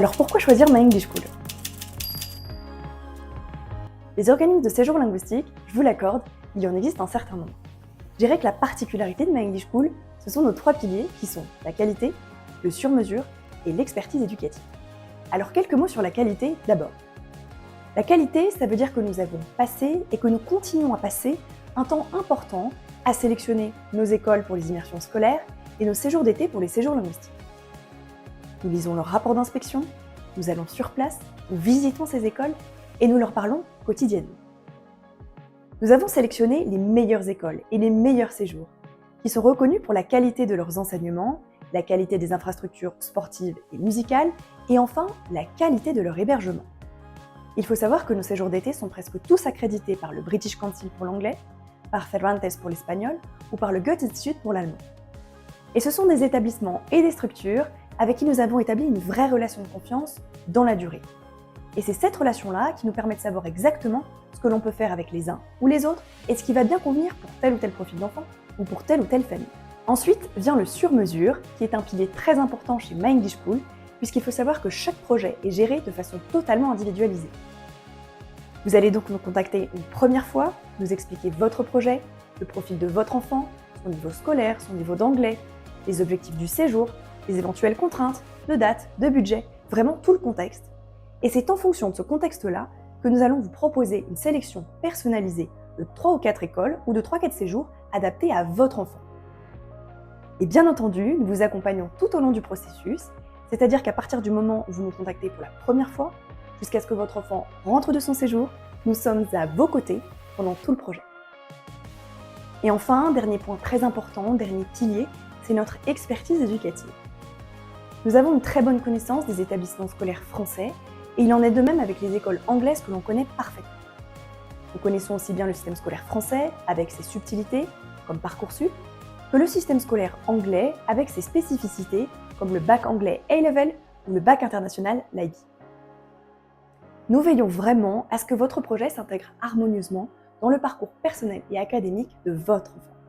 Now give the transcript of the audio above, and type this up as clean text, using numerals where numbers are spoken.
Alors pourquoi choisir My English School? Les organismes de séjour linguistique, je vous l'accorde, il y en existe un certain nombre. Je dirais que la particularité de My English School, ce sont nos 3 piliers qui sont la qualité, le sur-mesure et l'expertise éducative. Alors quelques mots sur la qualité d'abord. La qualité, ça veut dire que nous avons passé et que nous continuons à passer un temps important à sélectionner nos écoles pour les immersions scolaires et nos séjours d'été pour les séjours linguistiques. Nous lisons leurs rapports d'inspection, nous allons sur place, nous visitons ces écoles et nous leur parlons quotidiennement. Nous avons sélectionné les meilleures écoles et les meilleurs séjours, qui sont reconnus pour la qualité de leurs enseignements, la qualité des infrastructures sportives et musicales, et enfin la qualité de leur hébergement. Il faut savoir que nos séjours d'été sont presque tous accrédités par le British Council pour l'anglais, par Cervantes pour l'espagnol ou par le Goethe-Institut pour l'allemand. Et ce sont des établissements et des structures avec qui nous avons établi une vraie relation de confiance dans la durée. Et c'est cette relation-là qui nous permet de savoir exactement ce que l'on peut faire avec les uns ou les autres et ce qui va bien convenir pour tel ou tel profil d'enfant ou pour telle ou telle famille. Ensuite vient le sur-mesure, qui est un pilier très important chez My English School, puisqu'il faut savoir que chaque projet est géré de façon totalement individualisée. Vous allez donc nous contacter une première fois, nous expliquer votre projet, le profil de votre enfant, son niveau scolaire, son niveau d'anglais, les objectifs du séjour, les éventuelles contraintes, de date, de budget, vraiment tout le contexte. Et c'est en fonction de ce contexte-là que nous allons vous proposer une sélection personnalisée de 3 ou 4 écoles ou de 3-4 séjours adaptés à votre enfant. Et bien entendu, nous vous accompagnons tout au long du processus, c'est-à-dire qu'à partir du moment où vous nous contactez pour la première fois, jusqu'à ce que votre enfant rentre de son séjour, nous sommes à vos côtés pendant tout le projet. Et enfin, dernier point très important, dernier pilier, c'est notre expertise éducative. Nous avons une très bonne connaissance des établissements scolaires français et il en est de même avec les écoles anglaises que l'on connaît parfaitement. Nous connaissons aussi bien le système scolaire français avec ses subtilités, comme Parcoursup, que le système scolaire anglais avec ses spécificités, comme le bac anglais A-Level ou le bac international l'IB. Nous veillons vraiment à ce que votre projet s'intègre harmonieusement dans le parcours personnel et académique de votre enfant.